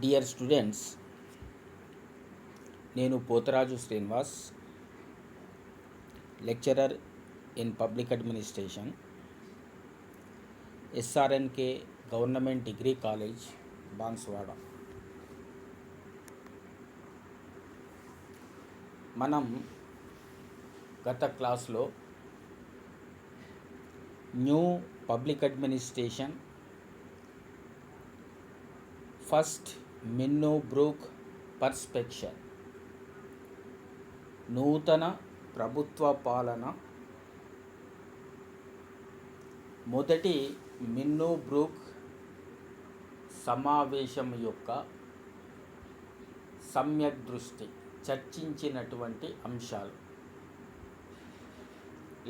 Dear students, నేను Potharaju Srinivas, lecturer in public administration, SRNK government degree college, Banswada. మనం గత క్లాస్లో new public administration first Minnowbrook perspective, నూతన ప్రభుత్వ పాలన, మొదటి మిన్నోబ్రూక్ సమావేశం యొక్క సమ్యక్ దృష్టి చర్చించినటువంటి అంశాలు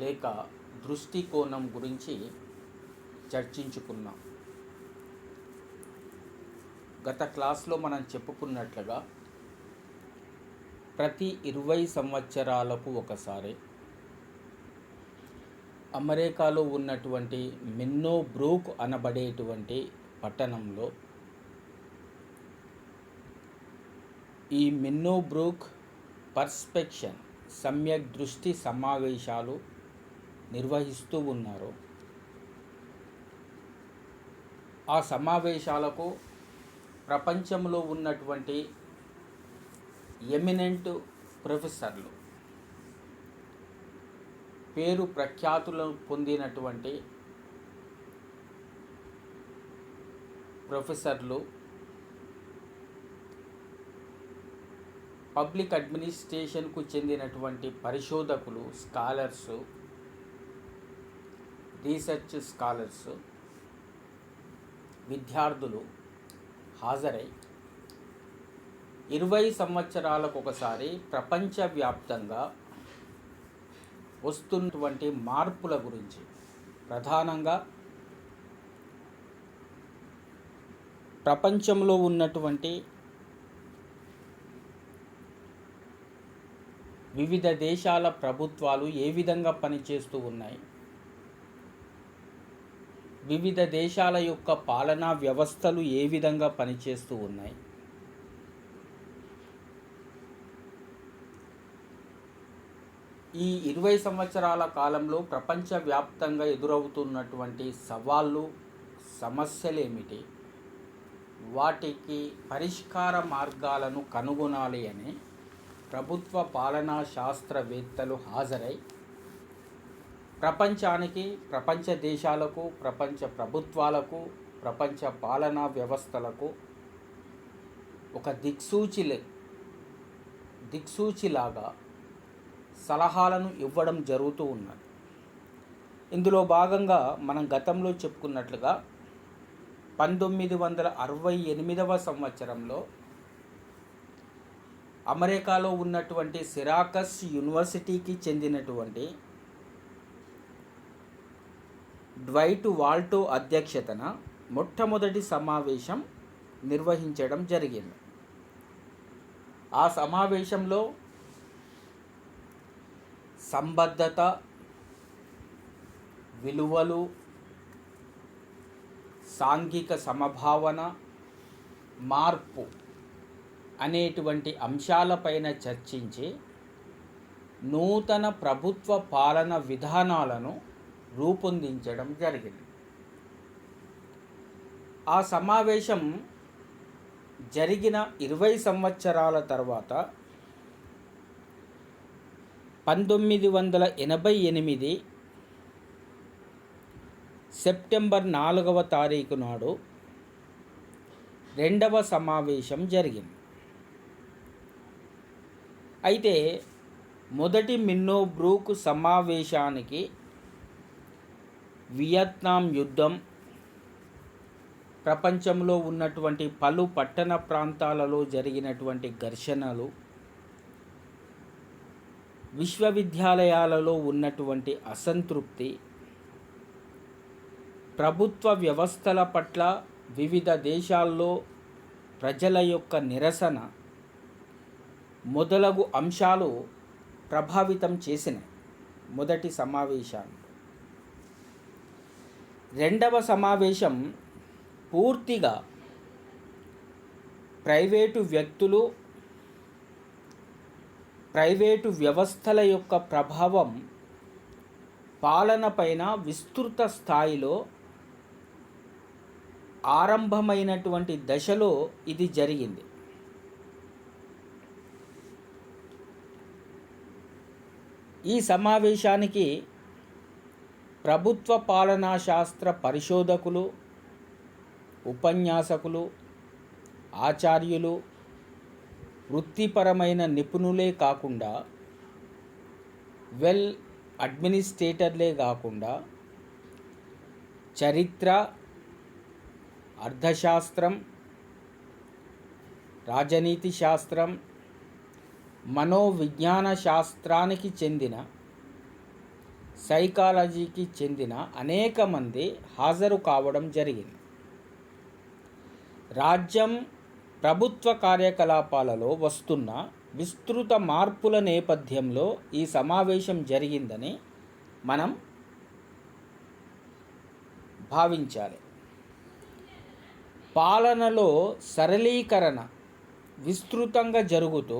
లేక దృష్టికోణం గురించి చర్చించుకున్నాం. గత క్లాస్లో మనం చెప్పుకున్నట్లుగా ప్రతి 20 సంవత్సరాలకు ఒకసారి అమెరికాలో ఉన్నటువంటి మిన్నోబ్రూక్ అనబడేటువంటి పట్టణంలో ఈ మిన్నోబ్రూక్ పర్స్పెక్షన్ సమ్యక్ దృష్టి సమావేశాలు నిర్వహిస్తూ ఉన్నారు. ఆ సమావేశాలకు ప్రపంచంలో ఉన్నటువంటి ఎమినెంట్ ప్రొఫెసర్లు, పేరు ప్రఖ్యాతులను పొందినటువంటి ప్రొఫెసర్లు, పబ్లిక్ అడ్మినిస్ట్రేషన్కు చెందినటువంటి పరిశోధకులు, స్కాలర్సు, రీసెర్చ్ స్కాలర్సు, విద్యార్థులు హాజరై 20 సంవత్సరాలకు ఒకసారి ప్రపంచవ్యాప్తంగా వస్తున్నటువంటి మార్పుల గురించి, ప్రధానంగా ప్రపంచంలో ఉన్నటువంటి వివిధ దేశాల ప్రభుత్వాలు ఏ విధంగా పనిచేస్తూ ఉన్నాయి, వివిధ దేశాల యొక్క పాలనా వ్యవస్థలు ఏ విధంగా పనిచేస్తూ ఉన్నాయి, ఈ 20 సంవత్సరాల కాలంలో ప్రపంచవ్యాప్తంగా ఎదురవుతున్నటువంటి సవాళ్ళు, సమస్యలు ఏమిటి, వాటికి పరిష్కార మార్గాలను కనుగొనాలి అని ప్రభుత్వ పాలనా శాస్త్రవేత్తలు హాజరై ప్రపంచానికి, ప్రపంచ దేశాలకు, ప్రపంచ ప్రభుత్వాలకు, ప్రపంచ పాలనా వ్యవస్థలకు ఒక దిక్సూచిలాగా సలహాలను ఇవ్వడం జరుగుతూ ఉన్నది. ఇందులో భాగంగా మనం గతంలో చెప్పుకున్నట్లుగా 1968వ సంవత్సరంలో అమెరికాలో ఉన్నటువంటి సిరాకస్ యూనివర్సిటీకి చెందినటువంటి డ్వైట్ వాల్టో అధ్యక్షతన మొట్టమొదటి సమావేశం నిర్వహించడం జరిగింది. ఆ సమావేశంలో సంబద్ధత, విలువలు, సాంఘిక సమభావన, మార్పు అనేటువంటి అంశాలపైన చర్చించి నూతన ప్రభుత్వ పాలన విధానాలను రూపొందించడం జరిగింది. ఆ సమావేశం జరిగిన 20 సంవత్సరాల తర్వాత 1988 సెప్టెంబర్ 4వ తారీఖు నాడు రెండవ సమావేశం జరిగింది. అయితే మొదటి మిన్నోబ్రూక్ సమావేశానికి వియత్నాం యుద్ధం, ప్రపంచంలో ఉన్నటువంటి పలు పట్టణ ప్రాంతాలలో జరిగినటువంటి ఘర్షణలు, విశ్వవిద్యాలయాలలో ఉన్నటువంటి అసంతృప్తి, ప్రభుత్వ వ్యవస్థల పట్ల వివిధ దేశాల్లో ప్రజల యొక్క నిరసన మొదలగు అంశాలు ప్రభావితం చేసినాయి మొదటి సమావేశాన్ని. రెండవ సమావేశం పూర్తిగా ప్రైవేటు వ్యక్తులు, ప్రైవేటు వ్యవస్థల యొక్క ప్రభావం పాలన పైన విస్తృత స్థాయిలో ఆరంభమైనటువంటి దశలో ఇది జరిగింది. ఈ సమావేశానికి ప్రభుత్వ పాలనా శాస్త్ర పరిశోధకులు, ఉపన్యాసకులు, ఆచార్యులు, వృత్తిపరమైన నిపుణులే కాకుండా, వెల్ అడ్మినిస్ట్రేటర్లే కాకుండా చరిత్ర, అర్థశాస్త్రం, రాజనీతి శాస్త్రం, మనోవిజ్ఞాన శాస్త్రానికి చెందిన, సైకాలజీకి చెందిన అనేక మంది హాజరు కావడం జరిగింది. రాజ్యం, ప్రభుత్వ కార్యకలాపాలలో వస్తున్న విస్తృత మార్పుల నేపథ్యంలో ఈ సమావేశం జరిగిందని మనం భావించాలి. పాలనలో సరళీకరణ విస్తృతంగా జరుగుతూ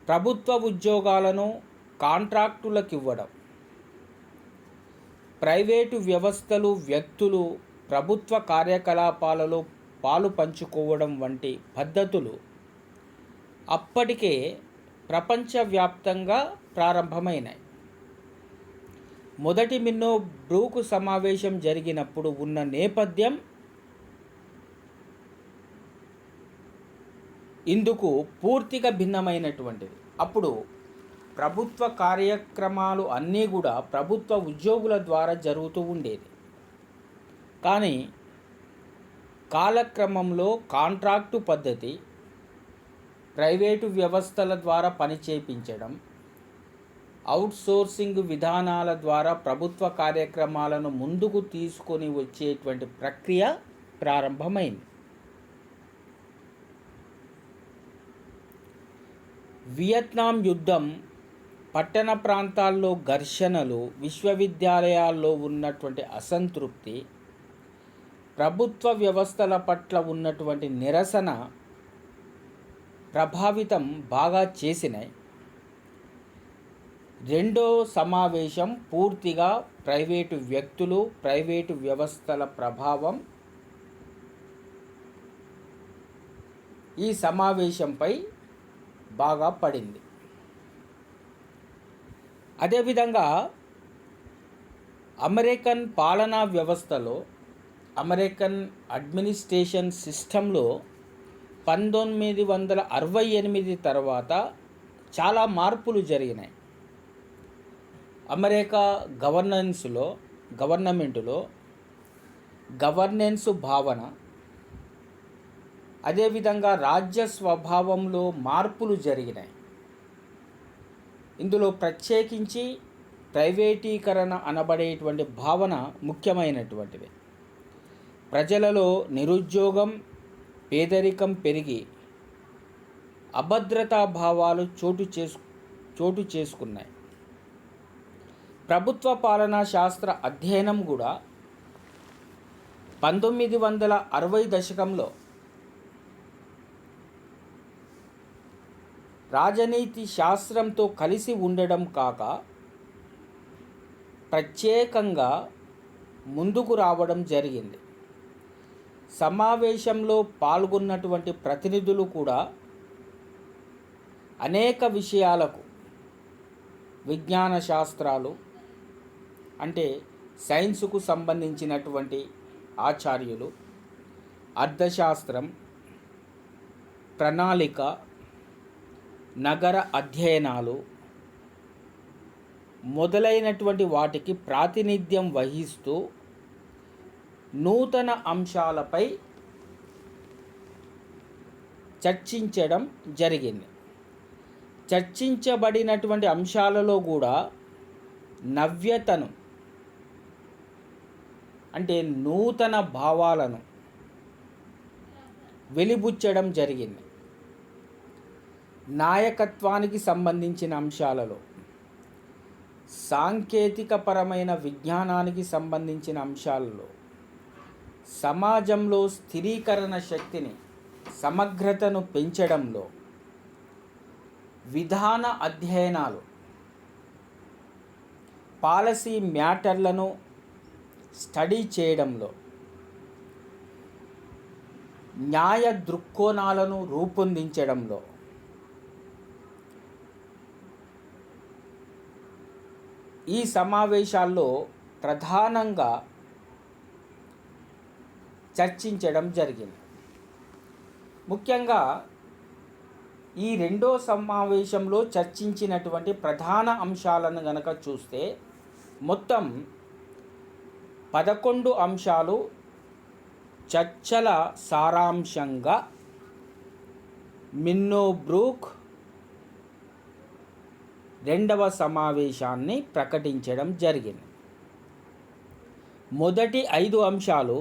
ప్రభుత్వ ఉద్యోగాలను కాంట్రాక్టులకు ఇవ్వడం, ప్రైవేటు వ్యవస్థలు, వ్యక్తులు ప్రభుత్వ కార్యకలాపాలలో పాలు పంచుకోవడం వంటి పద్ధతులు అప్పటికే ప్రపంచవ్యాప్తంగా ప్రారంభమైనాయి. మొదటి మిన్నో బ్రూక్ సమావేశం జరిగినప్పుడు ఉన్న నేపథ్యం ఇందుకు పూర్తిగా భిన్నమైనటువంటిది. అప్పుడు ప్రభుత్వ కార్యక్రమాలు అన్నీ కూడా ప్రభుత్వ ఉద్యోగుల ద్వారా జరుగుతూ ఉండేది. కానీ కాలక్రమంలో కాంట్రాక్టు పద్ధతి, ప్రైవేటు వ్యవస్థల ద్వారా పని చేయించడం, అవుట్సోర్సింగ్ విధానాల ద్వారా ప్రభుత్వ కార్యక్రమాలను ముందుకు తీసుకొని వచ్చేటువంటి ప్రక్రియ ప్రారంభమైంది. వియత్నాం యుద్ధం, పట్టణ ప్రాంతాల్లో ఘర్షణలు, విశ్వవిద్యాలయాల్లో ఉన్నటువంటి అసంతృప్తి, ప్రభుత్వ వ్యవస్థల పట్ల ఉన్నటువంటి నిరసన ప్రభావితం బాగా చేసినాయి. రెండో సమావేశం పూర్తిగా ప్రైవేటు వ్యక్తులు, ప్రైవేటు వ్యవస్థల ప్రభావం ఈ సమావేశంపై బాగా పడింది. అదేవిధంగా అమెరికన్ పాలనా వ్యవస్థలో, అమెరికన్ అడ్మినిస్ట్రేషన్ సిస్టంలో 1968 తర్వాత చాలా మార్పులు జరిగినాయి. అమెరికా గవర్నమెంటులో గవర్నెన్స్ భావన, అదేవిధంగా రాజ్య స్వభావంలో మార్పులు జరిగినాయి. ఇందులో ప్రత్యేకించి ప్రైవేటీకరణ అనబడేటువంటి భావన ముఖ్యమైనటువంటిది. ప్రజలలో నిరుద్యోగం, పేదరికం పెరిగి అభద్రతా భావాలు చోటు చేసుకున్నాయి. ప్రభుత్వ పాలనా శాస్త్ర అధ్యయనం కూడా 1960 దశకంలో రాజనీతి శాస్త్రంతో కలిసి ఉండడం కాక ప్రత్యేకంగా ముందుకు రావడం జరిగింది. సమావేశంలో పాల్గొన్నటువంటి ప్రతినిధులు కూడా అనేక విషయాలకు, విజ్ఞాన శాస్త్రాలు అంటే సైన్సుకు సంబంధించినటువంటి ఆచార్యులు, అర్థశాస్త్రం, ప్రణాళిక, నగర అధ్యయనాలు మొదలైనటువంటి వాటికి ప్రాతినిధ్యం వహిస్తూ నూతన అంశాలపై చర్చించడం జరిగింది. చర్చించబడినటువంటి అంశాలలో కూడా నవ్యతను అంటే నూతన భావాలను వెలిబుచ్చడం జరిగింది. నాయకత్వానికి సంబంధించిన అంశాలలో, సాంకేతికపరమైన విజ్ఞానానికి సంబంధించిన అంశాలలో, సమాజంలో స్థిరీకరణ శక్తిని, సమగ్రతను పెంచడంలో, విధాన అధ్యయనాలు, పాలసీ మ్యాటర్లను స్టడీ చేయడంలో, న్యాయ దృక్కోణాలను రూపొందించడంలో, ఈ సమావేశాల్లో ప్రధానంగా చర్చించడం జరిగింది. ముఖ్యంగా ఈ రెండో సమావేశంలో చర్చించినటువంటి ప్రధాన అంశాలను గనక చూస్తే మొత్తం 11 అంశాలు చర్చల సారాంశంగా మిన్నో బ్రూక్ రెండవ సమావేశాన్ని ప్రకటించడం జరిగింది. మొదటి 5 అంశాలు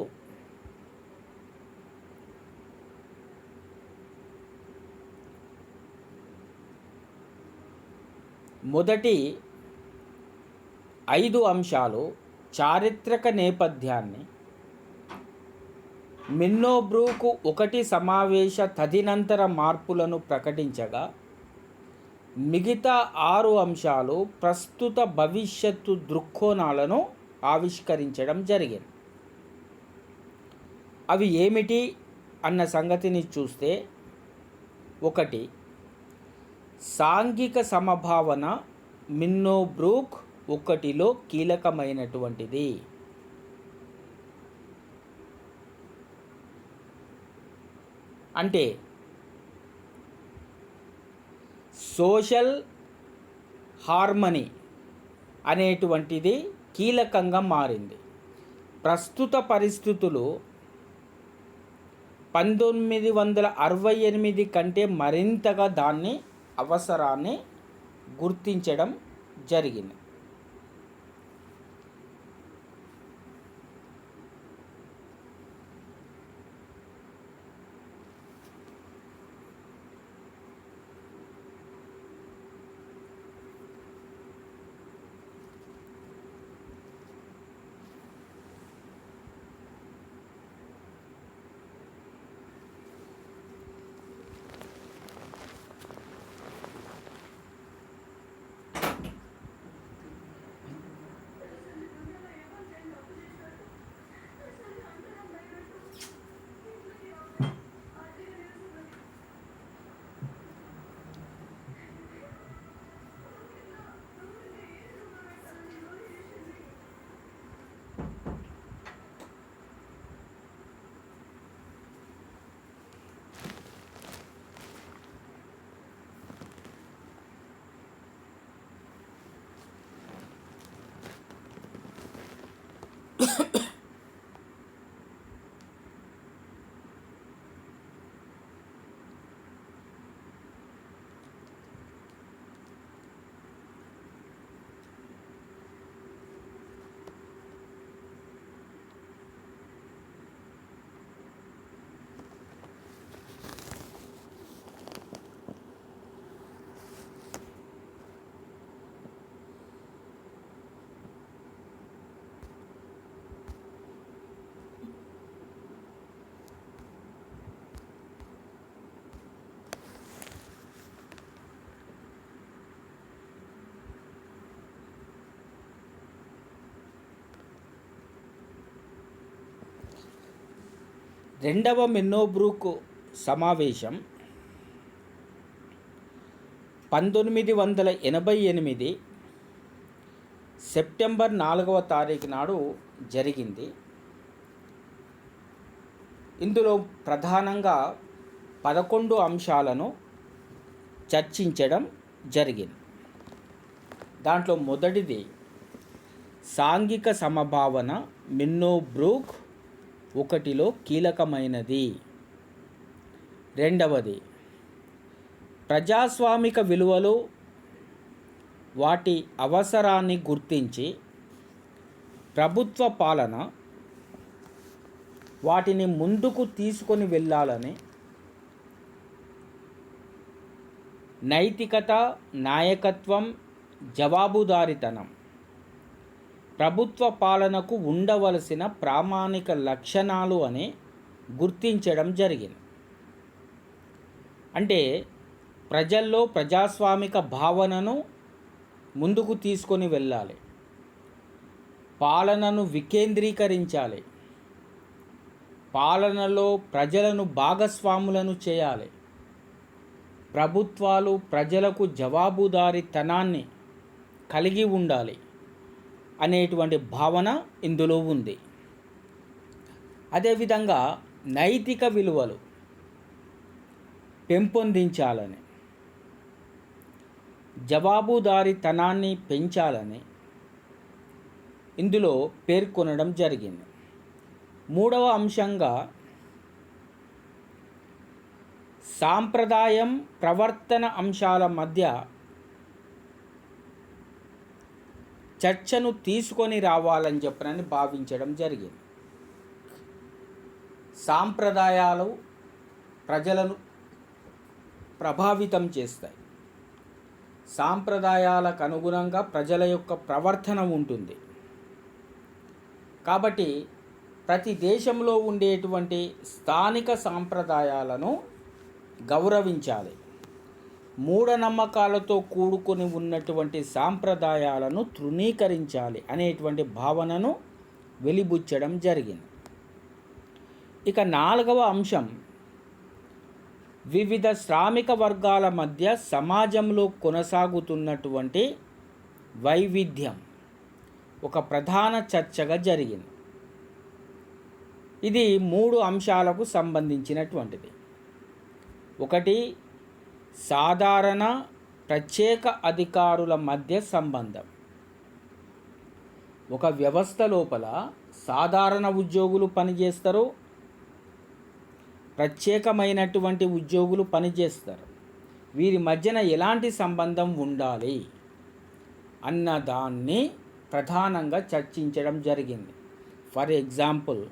చారిత్రక నేపథ్యాన్ని, మిన్నో బ్రూక్ 1 సమావేశ తదనంతర మార్పులను ప్రకటించగా, మిగతా 6 అంశాలు ప్రస్తుత భవిష్యత్తు దృక్కోణాలను ఆవిష్కరించడం జరిగింది. అవి ఏమిటి అన్న సంగతిని చూస్తే, 1 సాంఘిక సమభావన మిన్నో బ్రూక్ 1లో కీలకమైనటువంటిది. అంటే సోషల్ హార్మనీ అనేటువంటిది కీలకంగా మారింది. ప్రస్తుత పరిస్థితులు 1968 కంటే మరింతగా దాన్ని అవసరాన్ని గుర్తించడం జరిగింది. రెండవ మిన్నో బ్రూక్ సమావేశం 1988 సెప్టెంబర్ 4వ తారీఖు నాడు జరిగింది. ఇందులో ప్రధానంగా 11 అంశాలను చర్చించడం జరిగింది. దాంట్లో మొదటిది సాంఘిక సమభావన మిన్నో బ్రూక్ 1లో కీలకమైనది. రెండవది ప్రజాస్వామిక విలువలు, వాటి అవసరాన్ని గుర్తించి ప్రభుత్వ పాలన వాటిని ముందుకు తీసుకొని వెళ్ళాలని, నైతికత, నాయకత్వం, జవాబుదారీతనం ప్రభుత్వ పాలనకు ఉండవలసిన ప్రామాణిక లక్షణాలు అని గుర్తించడం జరిగింది. అంటే ప్రజల్లో ప్రజాస్వామిక భావనను ముందుకు తీసుకొని వెళ్ళాలి, పాలనను వికేంద్రీకరించాలి, పాలనలో ప్రజలను భాగస్వాములను చేయాలి, ప్రభుత్వాలు ప్రజలకు జవాబుదారీతనాన్ని కలిగి ఉండాలి అనేటువంటి భావన ఇందులో ఉంది. అదేవిధంగా నైతిక విలువలు పెంపొందించాలని, జవాబుదారీతనాన్ని పెంచాలని ఇందులో పేర్కొనడం జరిగింది. మూడవ అంశంగా సాంప్రదాయం ప్రవర్తన అంశాల మధ్య చర్చను తీసుకొని రావాలని చెప్పనని భావించడం జరిగింది. సాంప్రదాయాలు ప్రజలను ప్రభావితం చేస్తాయి. సాంప్రదాయాలకు అనుగుణంగా ప్రజల యొక్క ప్రవర్తన ఉంటుంది. కాబట్టి ప్రతి దేశంలో ఉండేటువంటి స్థానిక సాంప్రదాయాలను గౌరవించాలి. మూఢనమ్మకాలతో కూడుకొని ఉన్నటువంటి సాంప్రదాయాలను తృణీకరించాలి అనేటువంటి భావనను వెలిబుచ్చడం జరిగింది. ఇక నాలుగవ అంశం వివిధ శ్రామిక వర్గాల మధ్య సమాజంలో కొనసాగుతున్నటువంటి వైవిధ్యం ఒక ప్రధాన చర్చగా జరిగింది. ఇది 3 అంశాలకు సంబంధించినటువంటిది. ఒకటి, సాధారణ ప్రత్యేక అధికారుల మధ్య సంబంధం. ఒక వ్యవస్థ లోపల సాధారణ ఉద్యోగులు పనిచేస్తారు, ప్రత్యేకమైనటువంటి ఉద్యోగులు పనిచేస్తారు. వీరి మధ్యన ఎలాంటి సంబంధం ఉండాలి అన్నదాన్ని ప్రధానంగా చర్చించడం జరిగింది. ఫర్ ఎగ్జాంపుల్,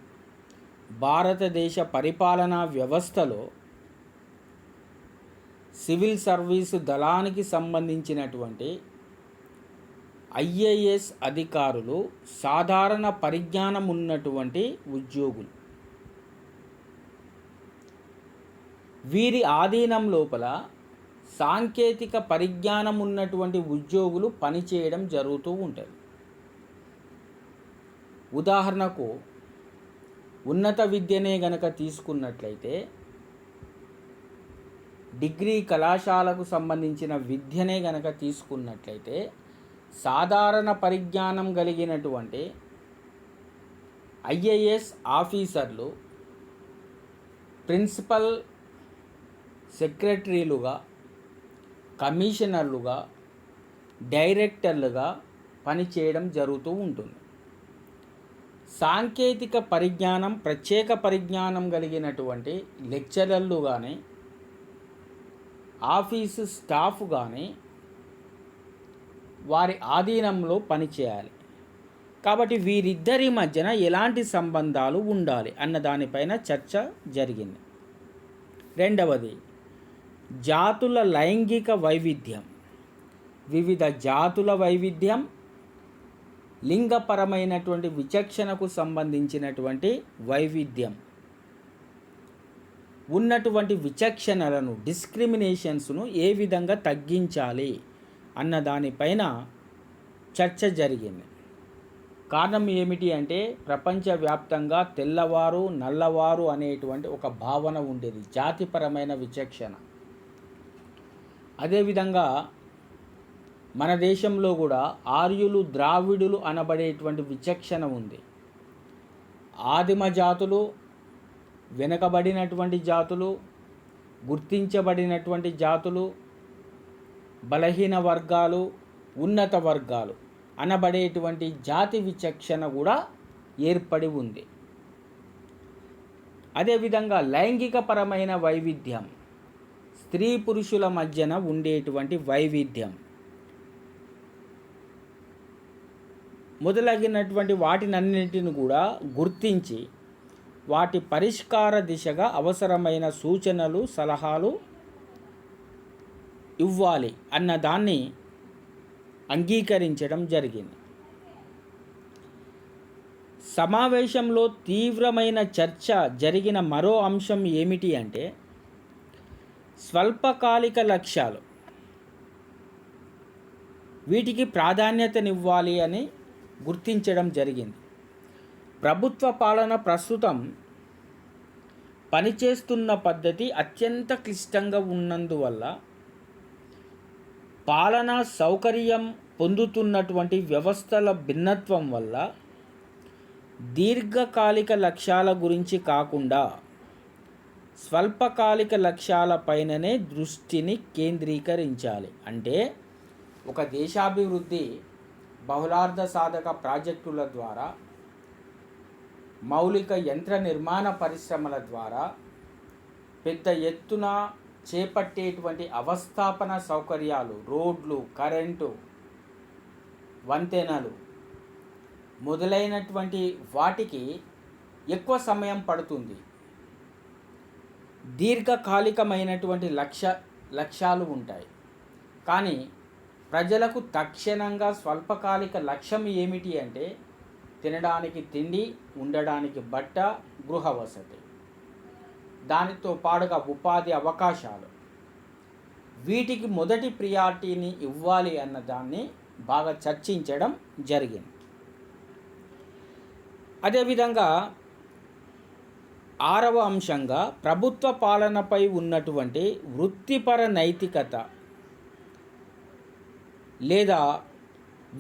భారతదేశ పరిపాలనా వ్యవస్థలో సివిల్ సర్వీసు దళానికి సంబంధించినటువంటి ఐఏఎస్ అధికారులు సాధారణ పరిజ్ఞానం ఉన్నటువంటి ఉద్యోగులు. వీరి ఆధీనం లోపల సాంకేతిక పరిజ్ఞానం ఉన్నటువంటి ఉద్యోగులు పనిచేయడం జరుగుతూ ఉంటుంది. ఉదాహరణకు ఉన్నత విద్యనే గనక తీసుకున్నట్లయితే డిగ్రీ కళాశాలకు సంబంధించిన విద్యనే గనక తీసుకున్నట్లయితే సాధారణ పరిజ్ఞానం కలిగినటువంటి ఐఏఎస్ ఆఫీసర్లు ప్రిన్సిపల్ సెక్రటరీలుగా, కమిషనర్లుగా, డైరెక్టర్లుగా పనిచేయడం జరుగుతూ ఉంటుంది. సాంకేతిక పరిజ్ఞానం, ప్రత్యేక పరిజ్ఞానం కలిగినటువంటి లెక్చరర్లు కానీ, ఆఫీసు స్టాఫ్ కానీ వారి ఆధీనంలో పనిచేయాలి. కాబట్టి వీరిద్దరి మధ్యన ఎలాంటి సంబంధాలు ఉండాలి అన్న దానిపైన చర్చ జరిగింది. రెండవది, జాతుల లైంగిక వైవిధ్యం. వివిధ జాతుల వైవిధ్యం, లింగపరమైనటువంటి విచక్షణకు సంబంధించినటువంటి వైవిధ్యం, ఉన్నటువంటి విచక్షణలను, డిస్క్రిమినేషన్స్ను ఏ విధంగా తగ్గించాలి అన్న దానిపైన చర్చ జరిగింది. కారణం ఏమిటి అంటే ప్రపంచవ్యాప్తంగా తెల్లవారు నల్లవారు అనేటువంటి ఒక భావన ఉండేది, జాతిపరమైన విచక్షణ. అదేవిధంగా మన దేశంలో కూడా ఆర్యులు, ద్రావిడులు అనబడేటువంటి విచక్షణ ఉంది. ఆదిమ జాతులు, వెనుకబడినటువంటి జాతులు, గుర్తించబడినటువంటి జాతులు, బలహీన వర్గాలు, ఉన్నత వర్గాలు అనబడేటువంటి జాతి విచక్షణ కూడా ఏర్పడి ఉంది. అదేవిధంగా లైంగికపరమైన వైవిధ్యం, స్త్రీ పురుషుల మధ్యన ఉండేటువంటి వైవిధ్యం మొదలగినటువంటి వాటినన్నింటిని కూడా గుర్తించి వాటి పరిష్కార దిశగా అవసరమైన సూచనలు, సలహాలు ఇవ్వాలి అన్నదాన్ని అంగీకరించడం జరిగింది. సమావేశంలో తీవ్రమైన చర్చ జరిగిన మరో అంశం ఏమిటి అంటే స్వల్పకాలిక లక్ష్యాలు. వీటికి ప్రాధాన్యతనివ్వాలి అని గుర్తించడం జరిగింది. ప్రభుత్వ పాలన ప్రస్తుతం పనిచేస్తున్న పద్ధతి అత్యంత క్లిష్టంగా ఉన్నందువల్ల పాలనా సౌకర్యం పొందుతున్నటువంటి వ్యవస్థల భిన్నత్వం వల్ల దీర్ఘకాలిక లక్ష్యాల గురించి కాకుండా స్వల్పకాలిక లక్ష్యాలపైననే దృష్టిని కేంద్రీకరించాలి. అంటే ఒక దేశాభివృద్ధి బహుళార్థ సాధక ప్రాజెక్టుల ద్వారా, మౌలిక యంత్ర నిర్మాణ పరిశ్రమల ద్వారా పెద్ద ఎత్తున చేపట్టేటువంటి అవస్థాపన సౌకర్యాలు, రోడ్లు, కరెంటు, వంతెనలు మొదలైనటువంటి వాటికి ఎక్కువ సమయం పడుతుంది. దీర్ఘకాలికమైనటువంటి లక్ష్యాలు ఉంటాయి. కానీ ప్రజలకు తక్షణంగా స్వల్పకాలిక లక్ష్యం ఏమిటి అంటే తినడానికి తిండి, ఉండడానికి బట్ట, గృహ వసతి, దానితో పాటుగా ఉపాధి అవకాశాలు. వీటికి మొదటి ప్రియారిటీని ఇవ్వాలి అన్న దాన్ని బాగా చర్చించడం జరిగింది. అదేవిధంగా 6వ అంశంగా ప్రభుత్వ పాలనపై ఉన్నటువంటి వృత్తిపర నైతికత లేదా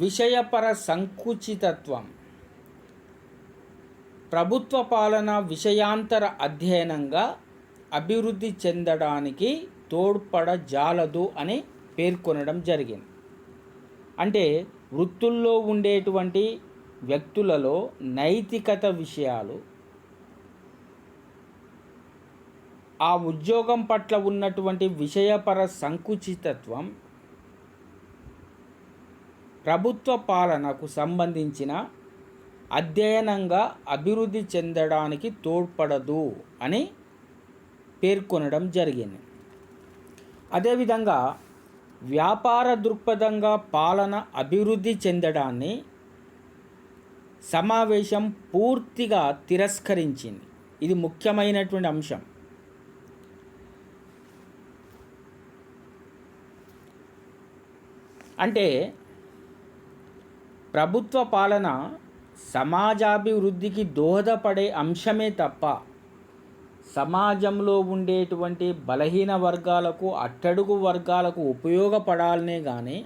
విషయపర సంకుచితత్వం ప్రభుత్వ పాలన విషయాంతర అధ్యయనంగా అభివృద్ధి చెందడానికి తోడ్పడజాలదు అని పేర్కొనడం జరిగింది. అంటే వృత్తుల్లో ఉండేటువంటి వ్యక్తులలో నైతికత విషయాలు, ఆ ఉద్యోగం పట్ల ఉన్నటువంటి విషయపర సంకుచితత్వం ప్రభుత్వ పాలనకు సంబంధించిన అధ్యయనంగా అభివృద్ధి చెందడానికి తోడ్పడదు అని పేర్కొనడం జరిగింది. అదేవిధంగా వ్యాపార దృక్పథంగా పాలన అభివృద్ధి చెందడాన్ని సమావేశం పూర్తిగా తిరస్కరించింది. ఇది ముఖ్యమైనటువంటి అంశం. అంటే ప్రభుత్వ పాలన సమాజాభివృద్ధికి దోహదపడే అంశమే తప్ప సమాజంలో ఉండేటువంటి బలహీన వర్గాలకు, అట్టడుగు వర్గాలకు ఉపయోగపడాలనే కానీ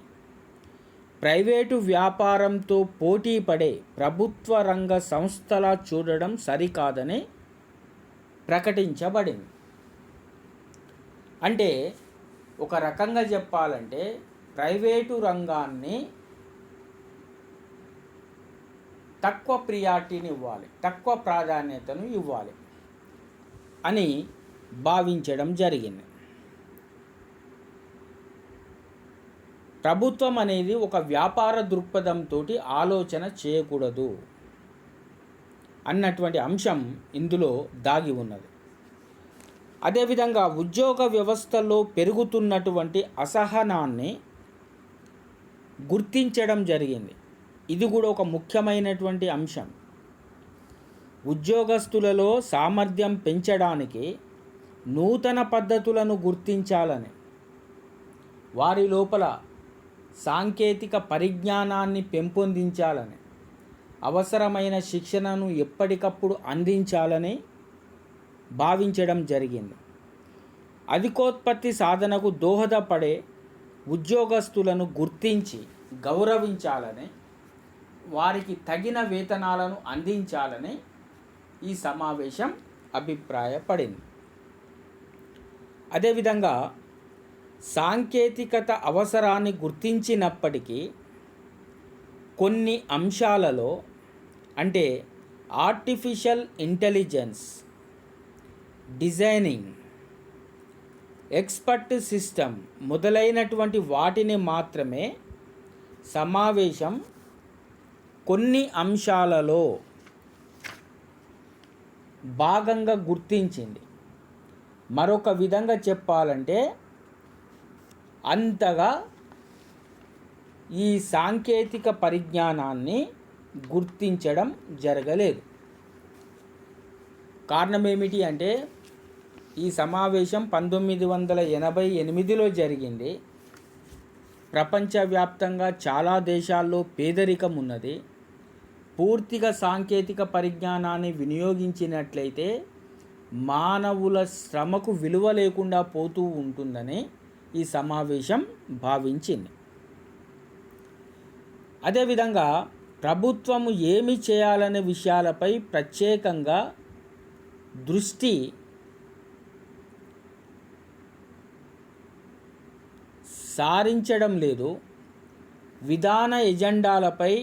ప్రైవేటు వ్యాపారంతో పోటీ పడే ప్రభుత్వ రంగ సంస్థలా చూడడం సరికాదని ప్రకటించబడింది. అంటే ఒక రకంగా చెప్పాలంటే ప్రైవేటు రంగాన్ని తక్కువ ప్రియారిటీని ఇవ్వాలి, తక్కువ ప్రాధాన్యతను ఇవ్వాలి అని భావించడం జరిగింది. ప్రభుత్వం అనేది ఒక వ్యాపార దృక్పథంతో ఆలోచన చేయకూడదు అన్నటువంటి అంశం ఇందులో దాగి ఉన్నది. అదేవిధంగా ఉద్యోగ వ్యవస్థలో పెరుగుతున్నటువంటి అసహనాన్ని గుర్తించడం జరిగింది. ఇది కూడా ఒక ముఖ్యమైనటువంటి అంశం. ఉద్యోగస్తులలో సామర్థ్యం పెంచడానికి నూతన పద్ధతులను గుర్తించాలని, వారి లోపల సాంకేతిక పరిజ్ఞానాన్ని పెంపొందించాలని, అవసరమైన శిక్షణను ఎప్పటికప్పుడు అందించాలని భావించడం జరిగింది. అధికోత్పత్తి సాధనకు దోహదపడే ఉద్యోగస్తులను గుర్తించి గౌరవించాలని, వారికి తగిన వేతనాలను అందించాలని ఈ సమావేశం అభిప్రాయపడింది. అదేవిధంగా సాంకేతికత అవసరాన్ని గుర్తించినప్పటికీ కొన్ని అంశాలలో అంటే artificial intelligence, designing, expert system మొదలైనటువంటి వాటిని మాత్రమే సమావేశం కొన్ని అంశాలలో భాగంగా గుర్తించింది. మరొక విధంగా చెప్పాలంటే అంతగా ఈ సాంకేతిక పరిజ్ఞానాన్ని గుర్తించడం జరగలేదు. కారణం ఏమిటి అంటే ఈ సమావేశం 1988లో జరిగింది. ప్రపంచవ్యాప్తంగా చాలా దేశాల్లో పేదరికం ఉన్నది. పూర్తిగా సాంకేతిక పరిజ్ఞానాన్ని వినియోగించినట్లయితే మానవుల శ్రమకు విలువ లేకుండా పోతూ ఉంటుందని ఈ సమావేశం భావించింది. అదేవిధంగా ప్రభుత్వము ఏమి చేయాలనే విషయాలపై ప్రత్యేకంగా దృష్టి సారించడం లేదు. విధాన ఎజెండాలపై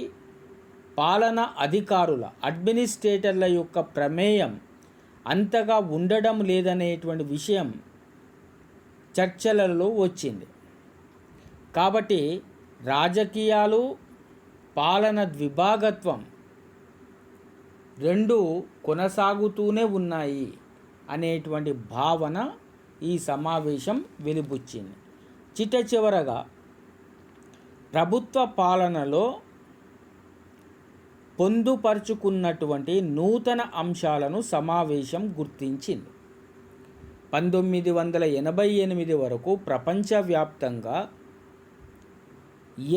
పాలనా అధికారుల అడ్మినిస్ట్రేటర్ల యొక్క ప్రమేయం అంతగా ఉండడం లేదనేటువంటి విషయం చర్చలలో వచ్చింది. కాబట్టి రాజకీయాలు, పాలన ద్విభాగత్వం రెండు కొనసాగుతూనే ఉన్నాయి అనేటువంటి భావన ఈ సమావేశం వెలిబుచ్చింది. చిట్టచివరగా ప్రభుత్వ పాలనలో పొందుపరుచుకున్నటువంటి నూతన అంశాలను సమావేశం గుర్తించింది. 1988 వరకు ప్రపంచవ్యాప్తంగా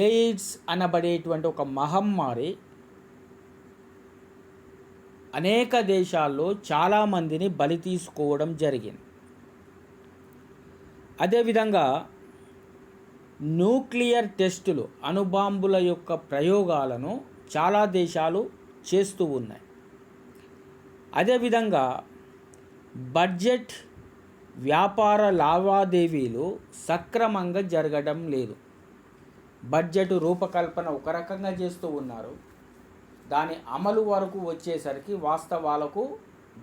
ఎయిడ్స్ అనబడేటువంటి ఒక మహమ్మారి అనేక దేశాల్లో చాలామందిని బలి తీసుకోవడం జరిగింది. అదేవిధంగా న్యూక్లియర్ టెస్టులు, అణుబాంబుల యొక్క ప్రయోగాలను చాలా దేశాలు చేస్తూ ఉన్నాయి. అదేవిధంగా బడ్జెట్, వ్యాపార లావాదేవీలు సక్రమంగా జరగడం లేదు. బడ్జెట్ రూపకల్పన ఒక రకంగా చేస్తూ ఉన్నారు, దాని అమలు వరకు వచ్చేసరికి వాస్తవాలకు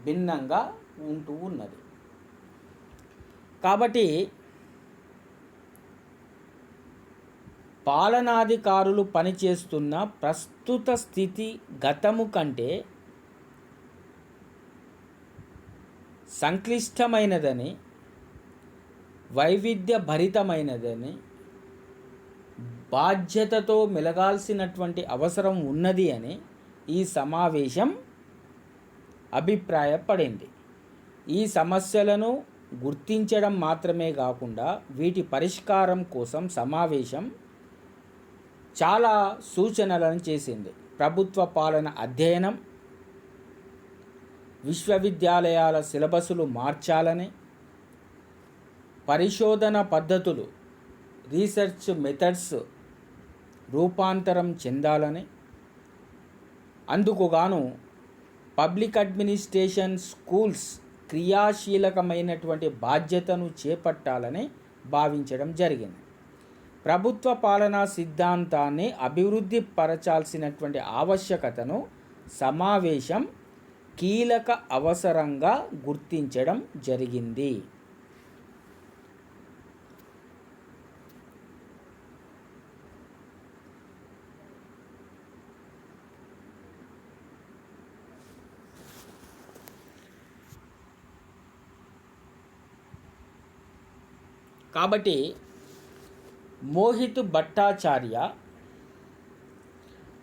భిన్నంగా ఉంటూ ఉన్నది. కాబట్టి పాలనాధికారులు పనిచేస్తున్న ప్రస్తుత స్థితి గతము కంటే సంక్లిష్టమైనదని, వైవిధ్యభరితమైనదని, బాధ్యతతో మెలగాల్సినటువంటి అవసరం ఉన్నది అని ఈ సమావేశం అభిప్రాయపడింది. ఈ సమస్యలను గుర్తించడం మాత్రమే కాకుండా వీటి పరిష్కారం కోసం సమావేశం చాలా సూచనలను చేసింది. ప్రభుత్వ పాలన అధ్యయనం, విశ్వవిద్యాలయాల సిలబసులు మార్చాలని, పరిశోధన పద్ధతులు, రీసెర్చ్ మెథడ్స్ రూపాంతరం చెందాలని, అందుకుగాను పబ్లిక్ అడ్మినిస్ట్రేషన్ స్కూల్స్ క్రియాశీలకమైనటువంటి బాధ్యతను చేపట్టాలని భావించడం జరిగింది. ప్రభుత్వ పాలనా సిద్ధాంతాన్ని అభివృద్ధి పరచాల్సినటువంటి ఆవశ్యకతను సమావేశం కీలక అవసరంగా గుర్తించడం జరిగింది. కాబట్టి మోహిత్ భట్టాచార్య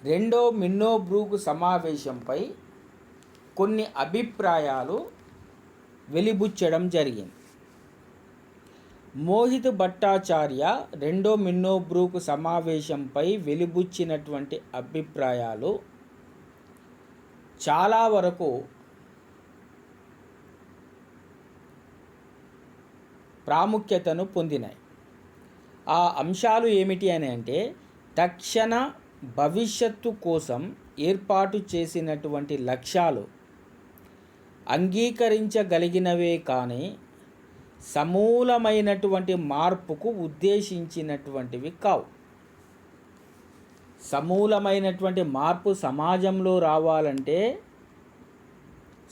రెండో మిన్నో బ్రూక్ సమావేశంపై కొన్ని అభిప్రాయాలు వెలిబుచ్చడం జరిగింది. మోహిత్ భట్టాచార్య రెండో మిన్నో బ్రూక్ సమావేశంపై వెలిబుచ్చినటువంటి అభిప్రాయాలు చాలా వరకు ప్రాముఖ్యతను పొందినాయి. ఆ అంశాలు ఏమిటి అని అంటే, తక్షణ భవిష్యత్తు కోసం ఏర్పాటు చేసినటువంటి లక్ష్యాలు అంగీకరించగలిగినవే కానీ సమూలమైనటువంటి మార్పుకు ఉద్దేశించినటువంటివి కావు. సమూలమైనటువంటి మార్పు సమాజంలో రావాలంటే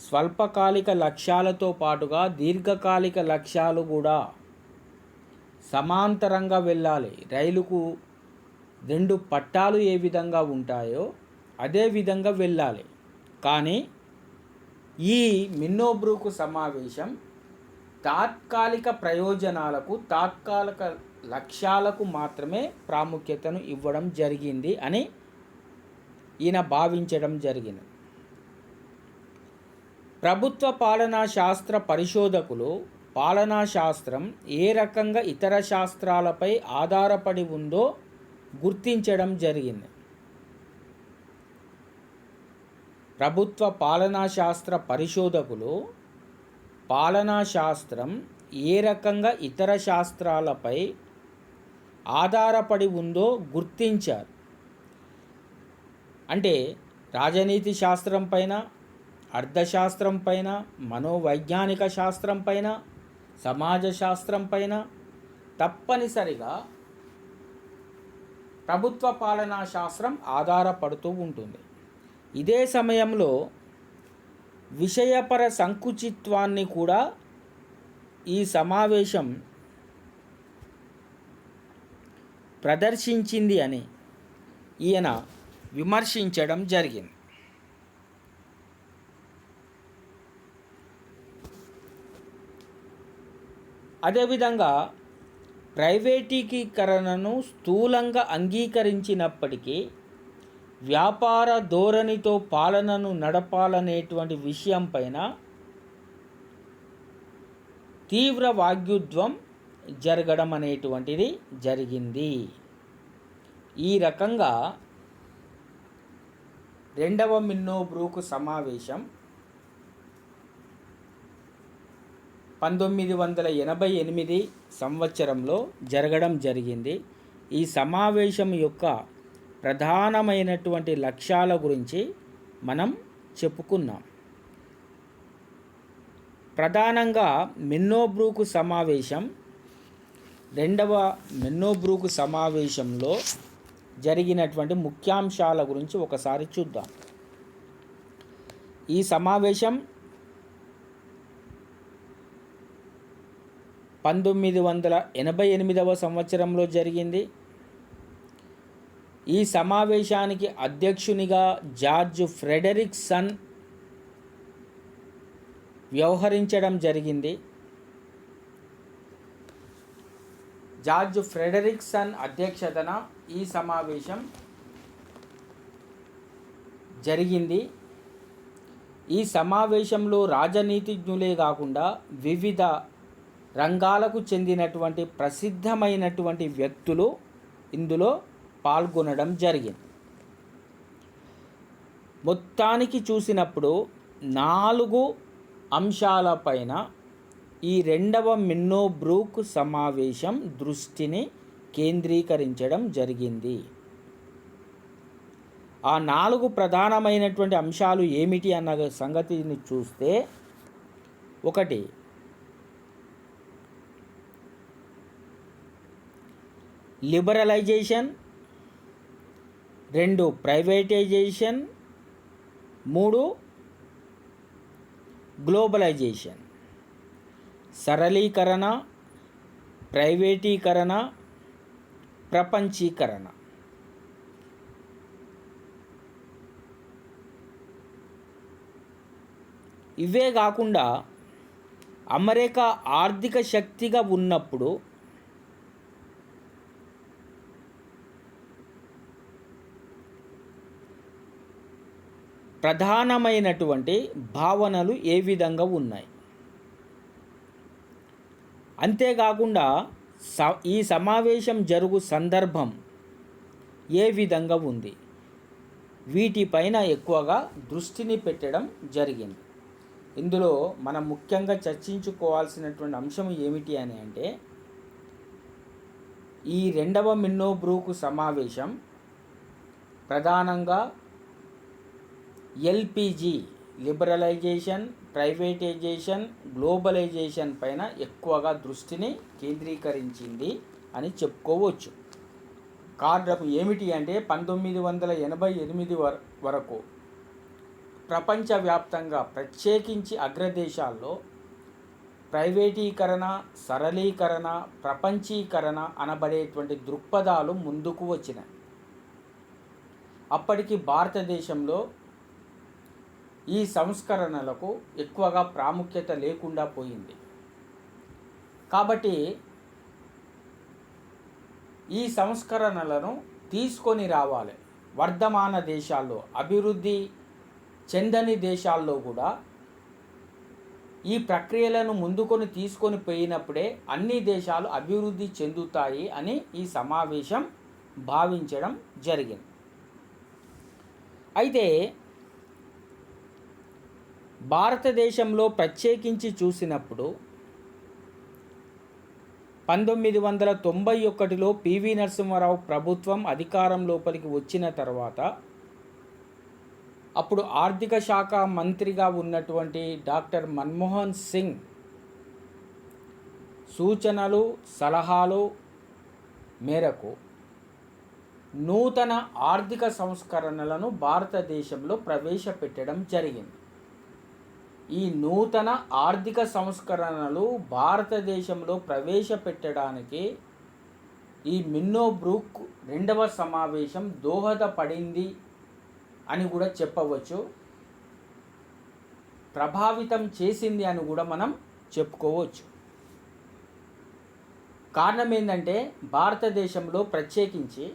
స్వల్పకాలిక లక్ష్యాలతో పాటుగా దీర్ఘకాలిక లక్ష్యాలు కూడా సమాంతరంగా వెళ్ళాలి. రైలుకు రెండు పట్టాలు ఏ విధంగా ఉంటాయో అదే విధంగా వెళ్ళాలి. కానీ ఈ మిన్నో బ్రూక్ సమావేశం తాత్కాలిక ప్రయోజనాలకు, తాత్కాలిక లక్ష్యాలకు మాత్రమే ప్రాముఖ్యతను ఇవ్వడం జరిగింది అని ఈయన భావించడం జరిగింది. ప్రభుత్వ పాలనా శాస్త్ర పరిశోధకులు పాలనా శాస్త్రం ఏ రకంగా ఇతర శాస్త్రాలపై ఆధారపడి ఉందో గుర్తించడం జరిగింది. ప్రభుత్వ పాలనా శాస్త్ర పరిశోధకులు పాలనా శాస్త్రం ఏ రకంగా ఇతర శాస్త్రాలపై ఆధారపడి ఉందో గుర్తించారు. అంటే రాజనీతి శాస్త్రం పైన, అర్థశాస్త్రం పైన, మనోవైజ్ఞానిక శాస్త్రం పైన, సమాజ శాస్త్రం పైన తప్పనిసరిగా ప్రభుత్వ పాలనా శాస్త్రం ఆధారపడుతూ ఉంటుంది. ఇదే సమయంలో విషయపర సంకుచిత్వాన్ని కూడా ఈ సమావేశం ప్రదర్శించింది అని ఈయన విమర్శించడం జరిగింది. అదేవిధంగా ప్రైవేటీకరణను స్థూలంగా అంగీకరించినప్పటికీ వ్యాపార ధోరణితో పాలనను నడపాలనేటువంటి విషయం పైన తీవ్ర వాగ్యుద్ధం జరగడం అనేటువంటిది జరిగింది. ఈ రకంగా రెండవ మిన్నో బ్రూక్ సమావేశం 1988 సంవత్సరంలో జరగడం జరిగింది. ఈ సమావేశం యొక్క ప్రధానమైనటువంటి లక్ష్యాల గురించి మనం చెప్పుకున్నాం. ప్రధానంగా మిన్నో బ్రూక్ సమావేశం, రెండవ మిన్నో బ్రూక్ సమావేశంలో జరిగినటువంటి ముఖ్యాంశాల గురించి ఒకసారి చూద్దాం. ఈ సమావేశం 1988 సంవత్సరంలో జరిగింది. ఈ సమావేశానికి అధ్యక్షునిగా జార్జ్ ఫ్రెడరిక్సన్ వ్యవహరించడం జరిగింది. జార్జ్ ఫ్రెడరిక్సన్ అధ్యక్షతన ఈ సమావేశం జరిగింది. ఈ సమావేశంలో రాజనీతిజ్ఞులే కాకుండా వివిధ రంగాలకు చెందినటువంటి ప్రసిద్ధమైనటువంటి వ్యక్తులు ఇందులో పాల్గొనడం జరిగింది. మొత్తానికి చూసినప్పుడు 4 అంశాలపైన ఈ రెండవ మిన్నో బ్రూక్ సమావేశం దృష్టిని కేంద్రీకరించడం జరిగింది. ఆ 4 ప్రధానమైనటువంటి అంశాలు ఏమిటి అన్న సంగతిని చూస్తే, 1 లిబరలైజేషన్, 2 ప్రైవేటైజేషన్, 3 గ్లోబలైజేషన్. సరళీకరణ, ప్రైవేటీకరణ, ప్రపంచీకరణ. ఇవే కాకుండా అమెరికా ఆర్థిక శక్తిగా ఉన్నప్పుడు ప్రధానమైనటువంటి భావనలు ఏ విధంగా ఉన్నాయి, అంతేకాకుండా ఈ సమావేశం జరుగు సందర్భం ఏ విధంగా ఉంది, వీటిపైన ఎక్కువగా దృష్టిని పెట్టడం జరిగింది. ఇందులో మనం ముఖ్యంగా చర్చించుకోవాల్సినటువంటి అంశం ఏమిటి అని అంటే, ఈ రెండవ మిన్నో బ్రూక్ సమావేశం ప్రధానంగా ఎల్పిజి, లిబరలైజేషన్, ప్రైవేటైజేషన్, గ్లోబలైజేషన్ పైన ఎక్కువగా దృష్టిని కేంద్రీకరించింది అని చెప్పుకోవచ్చు. కారణం ఏమిటి అంటే 1988 వరకు ప్రపంచవ్యాప్తంగా ప్రత్యేకించి అగ్రదేశాల్లో ప్రైవేటీకరణ, సరళీకరణ, ప్రపంచీకరణ అనబడేటువంటి దృక్పథాలు ముందుకు వచ్చినాయి. అప్పటికి భారతదేశంలో ఈ సంస్కరణలకు ఎక్కువగా ప్రాముఖ్యత లేకుండా పోయింది. కాబట్టి ఈ సంస్కరణలను తీసుకొని రావాలి, వర్ధమాన దేశాల్లో, అభివృద్ధి చెందని దేశాల్లో కూడా ఈ ప్రక్రియలను ముందుకొని తీసుకొని పోయినప్పుడే అన్ని దేశాలు అభివృద్ధి చెందుతాయి అని ఈ సమావేశం భావించడం జరిగింది. అయితే భారతదేశంలో ప్రత్యేకించి చూసినప్పుడు 1991లో పివి నరసింహారావు ప్రభుత్వం అధికారం లోపలికి వచ్చిన తర్వాత అప్పుడు ఆర్థిక శాఖ మంత్రిగా ఉన్నటువంటి డాక్టర్ మన్మోహన్ సింగ్ సూచనలు సలహాలు మేరకు నూతన ఆర్థిక సంస్కరణలను భారతదేశంలో ప్రవేశపెట్టడం జరిగింది. ఈ నూతన ఆర్థిక సంస్కరణలు భారతదేశంలో ప్రవేశపెట్టడానికి ఈ మిన్నో బ్రూక్ 2వ సమావేశం దోహదపడింది అని కూడా చెప్పవచ్చు, ప్రభావితం చేసింది అని కూడా మనం చెప్పుకోవచ్చు. కారణం ఏంటంటే భారతదేశంలో ప్రత్యేకించి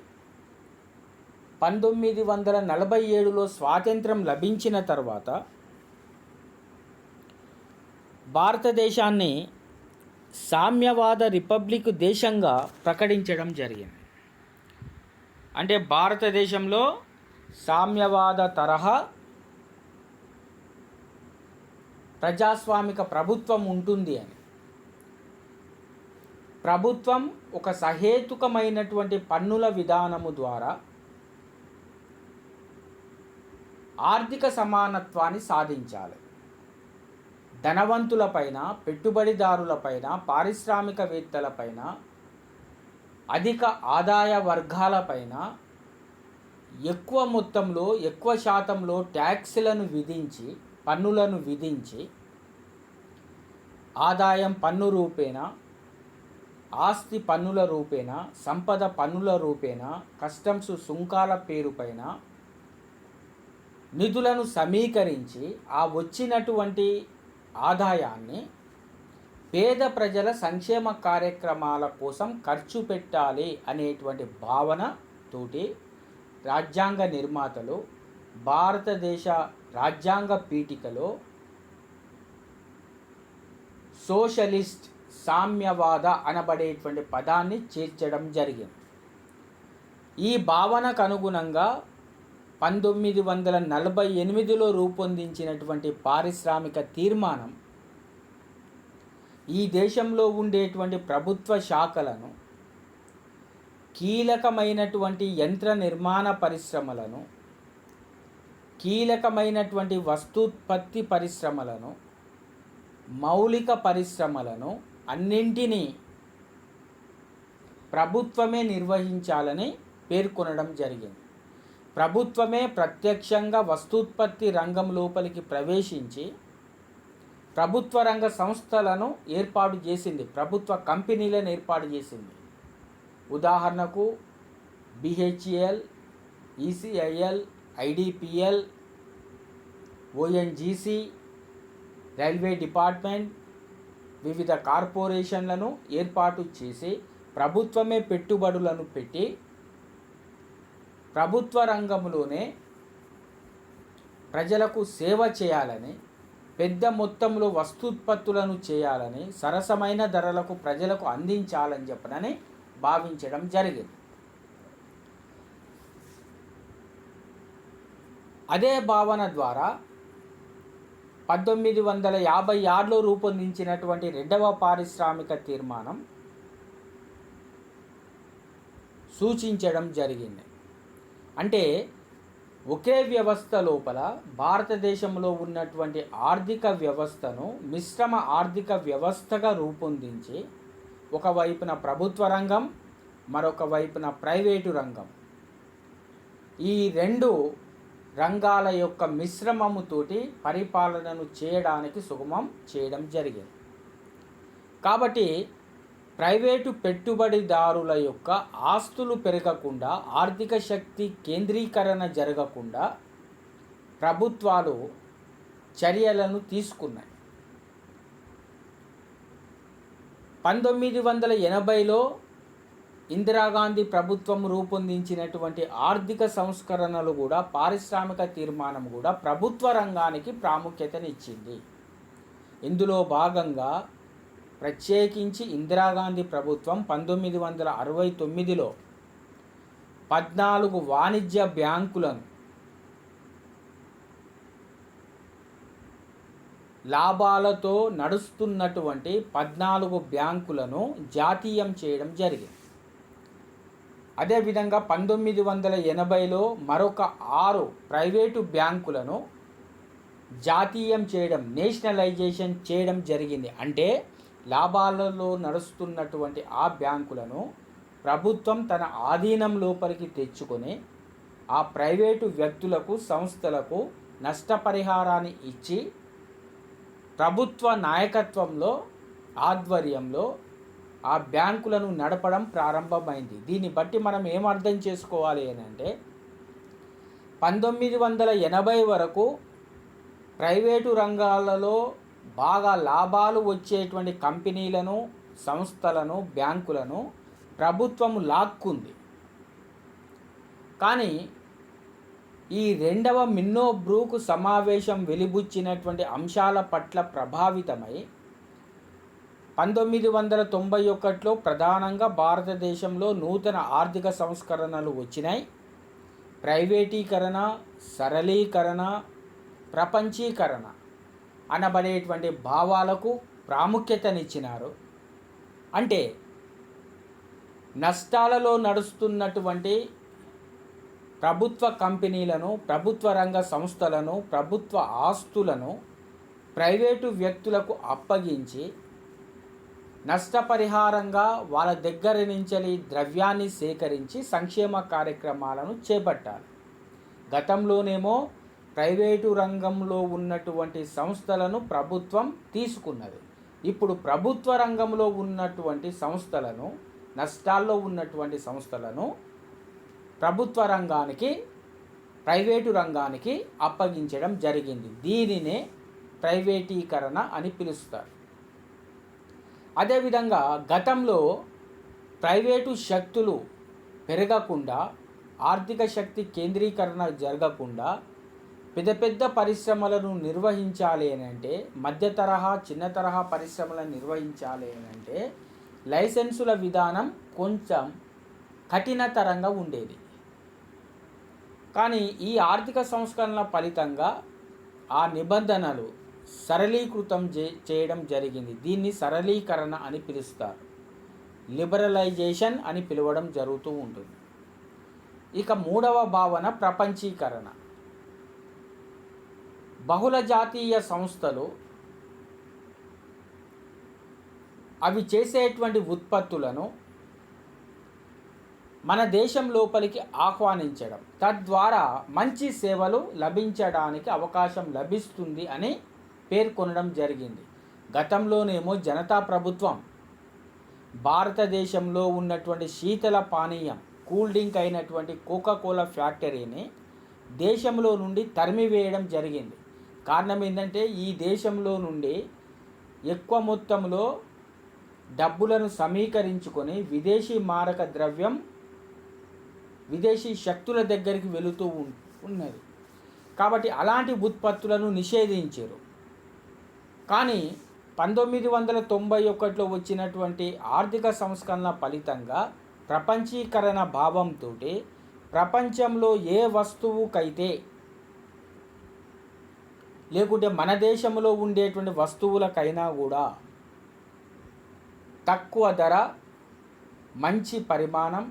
1947లో స్వాతంత్రం లభించిన తర్వాత భారతదేశాన్ని సామ్యవాద రిపబ్లిక్ దేశంగా ప్రకటించడం జరిగింది. అంటే భారతదేశంలో సామ్యవాద తరహా ప్రజాస్వామిక ప్రభుత్వం ఉంటుంది అని. ప్రభుత్వం ఒక సహేతుకమైనటువంటి పన్నుల విధానము ద్వారా ఆర్థిక సమానత్వాన్ని సాధించాలి. ధనవంతులపైన, పెట్టుబడిదారులపైన, పారిశ్రామికవేత్తలపైన, అధిక ఆదాయ వర్గాలపైన ఎక్కువ మొత్తంలో, ఎక్కువ శాతంలో ట్యాక్స్లను విధించి, పన్నులను విధించి, ఆదాయం పన్ను రూపేణ, ఆస్తి పన్నుల రూపేణ, సంపద పన్నుల రూపేణ, కస్టమ్స్ సుంకాల పేరుపైన నిధులను సమీకరించి ఆ వచ్చినటువంటి ఆదాయాన్ని పేద ప్రజల సంక్షేమ కార్యక్రమాల కోసం ఖర్చు పెట్టాలి అనేటువంటి భావనతోటి రాజ్యాంగ నిర్మాతలు భారతదేశ రాజ్యాంగ పీఠికలో సోషలిస్ట్ సామ్యవాద అనబడేటువంటి పదాన్ని చేర్చడం జరిగింది. ఈ భావనకు అనుగుణంగా 1948లో రూపొందించినటువంటి పారిశ్రామిక తీర్మానం ఈ దేశంలో ఉండేటువంటి ప్రభుత్వ శాఖలను, కీలకమైనటువంటి యంత్ర నిర్మాణ పరిశ్రమలను, కీలకమైనటువంటి వస్తూత్పత్తి పరిశ్రమలను, మౌలిక పరిశ్రమలను అన్నింటినీ ప్రభుత్వమే నిర్వహించాలని పేర్కొనడం జరిగింది. ప్రభుత్వమే ప్రత్యక్షంగా వస్తూత్పత్తి రంగం లోపలికి ప్రవేశించి ప్రభుత్వ రంగ సంస్థలను ఏర్పాటు చేసింది, ప్రభుత్వ కంపెనీలను ఏర్పాటు చేసింది. ఉదాహరణకు BHEL, ECIL, IDPL, ONGC, railway department, వివిధ కార్పొరేషన్లను ఏర్పాటు చేసి ప్రభుత్వమే పెట్టుబడులను పెట్టి ప్రభుత్వ రంగంలోనే ప్రజలకు సేవ చేయాలని, పెద్ద మొత్తంలో వస్తూత్పత్తులను చేయాలని, సరసమైన ధరలకు ప్రజలకు అందించాలని చెప్పనని భావించడం జరిగింది. అదే భావన ద్వారా 1956లో రూపొందించినటువంటి 2వ పారిశ్రామిక తీర్మానం సూచించడం జరిగింది. అంటే ఒకే వ్యవస్థ లోపల భారతదేశంలో ఉన్నటువంటి ఆర్థిక వ్యవస్థను మిశ్రమ ఆర్థిక వ్యవస్థగా రూపొందించి ఒకవైపున ప్రభుత్వ రంగం, మరొక వైపున ప్రైవేటు రంగం, ఈ రెండు రంగాల యొక్క మిశ్రమముతోటి పరిపాలనను చేయడానికి సుగమం చేయడం జరిగింది. కాబట్టి ప్రైవేటు పెట్టుబడిదారుల యొక్క ఆస్తులు పెరగకుండా, ఆర్థిక శక్తి కేంద్రీకరణ జరగకుండా ప్రభుత్వాలు చర్యలను తీసుకున్నాయి. 1980లో ఇందిరాగాంధీ ప్రభుత్వం రూపొందించినటువంటి ఆర్థిక సంస్కరణలు కూడా, పారిశ్రామిక తీర్మానం కూడా ప్రభుత్వ రంగానికి ప్రాముఖ్యతనిచ్చింది. ఇందులో భాగంగా ప్రత్యేకించి ఇందిరాగాంధీ ప్రభుత్వం 1969లో 14 వాణిజ్య బ్యాంకులను లాభాలతో నడుస్తున్నటువంటి 14 బ్యాంకులను జాతీయం చేయడం జరిగింది. అదేవిధంగా 1980లో మరొక 6 ప్రైవేటు బ్యాంకులను జాతీయం చేయడం, నేషనలైజేషన్ చేయడం జరిగింది. అంటే లాభాలలో నడుస్తున్నటువంటి ఆ బ్యాంకులను ప్రభుత్వం తన ఆధీనం లోపలికి తెచ్చుకొని ఆ ప్రైవేటు వ్యక్తులకు, సంస్థలకు నష్టపరిహారాన్ని ఇచ్చి ప్రభుత్వ నాయకత్వంలో, ఆధ్వర్యంలో ఆ బ్యాంకులను నడపడం ప్రారంభమైంది. దీన్ని బట్టి మనం ఏం అర్థం చేసుకోవాలి అని అంటే 1980 వరకు ప్రైవేటు రంగాలలో బాగా లాభాలు వచ్చేటువంటి కంపెనీలను, సంస్థలను, బ్యాంకులను ప్రభుత్వం లాక్కుంది. కానీ ఈ రెండవ మిన్నో బ్రూక్ సమావేశం వెలిబుచ్చినటువంటి అంశాల పట్ల ప్రభావితమై 1991లో ప్రధానంగా భారతదేశంలో నూతన ఆర్థిక సంస్కరణలు వచ్చినాయి. ప్రైవేటీకరణ, సరళీకరణ, ప్రపంచీకరణ అనబడేటువంటి భావాలకు ప్రాముఖ్యతనిచ్చినారు. అంటే నష్టాలలో నడుస్తున్నటువంటి ప్రభుత్వ కంపెనీలను, ప్రభుత్వ రంగ సంస్థలను, ప్రభుత్వ ఆస్తులను ప్రైవేటు వ్యక్తులకు అప్పగించి నష్టపరిహారంగా వాళ్ళ దగ్గర నుంచి ద్రవ్యాన్ని సేకరించి సంక్షేమ కార్యక్రమాలను చేపట్టాలి. గతంలోనేమో ప్రైవేటు రంగంలో ఉన్నటువంటి సంస్థలను ప్రభుత్వం తీసుకున్నది. ఇప్పుడు ప్రభుత్వ రంగంలో ఉన్నటువంటి సంస్థలను, నష్టాల్లో ఉన్నటువంటి సంస్థలను ప్రభుత్వ రంగానికి, ప్రైవేటు రంగానికి అప్పగించడం జరిగింది. దీనినే ప్రైవేటీకరణ అని పిలుస్తారు. అదేవిధంగా గతంలో ప్రైవేటు శక్తులు పెరగకుండా, ఆర్థిక శక్తి కేంద్రీకరణ జరగకుండా పెద్ద పెద్ద పరిశ్రమలను నిర్వహించాలి అని అంటే, మధ్య తరహా, చిన్న తరహా పరిశ్రమలను నిర్వహించాలి అని అంటే లైసెన్సుల విధానం కొంచెం కఠినతరంగా ఉండేది. కానీ ఈ ఆర్థిక సంస్కరణల ఫలితంగా ఆ నిబంధనలు సరళీకృతం చేయడం జరిగింది. దీన్ని సరళీకరణ అని పిలుస్తారు, లిబరలైజేషన్ అని పిలవడం జరుగుతూ ఉంటుంది. ఇక మూడవ భావన ప్రపంచీకరణ. బహుళ జాతీయ సంస్థలు అవి చేసేటువంటి ఉత్పత్తులను మన దేశం లోపలికి ఆహ్వానించడం, తద్వారా మంచి సేవలు లభించడానికి అవకాశం లభిస్తుంది అని పేర్కొనడం జరిగింది. గతంలోనేమో జనతా ప్రభుత్వం భారతదేశంలో ఉన్నటువంటి శీతల పానీయం, కూల్ డ్రింక్ అయినటువంటి కోకాకోలా ఫ్యాక్టరీని దేశంలో నుండి తరిమివేయడం జరిగింది. కారణం ఏంటంటే ఈ దేశంలో నుండి ఎక్కువ మొత్తంలో డబ్బులను సమీకరించుకొని విదేశీ మారక ద్రవ్యం, విదేశీ శక్తుల దగ్గరికి వెళుతూ ఉన్నది. కాబట్టి అలాంటి ఉత్పత్తులను నిషేధించారు. కానీ 1991లో వచ్చినటువంటి ఆర్థిక సంస్కరణ ఫలితంగా ప్రపంచీకరణ భావంతో ప్రపంచంలో ఏ వస్తువుకైతే, లేకుంటే మన దేశంలో ఉండేటువంటి వస్తువులకైనా కూడా తక్కువ ధర, మంచి పరిమాణం,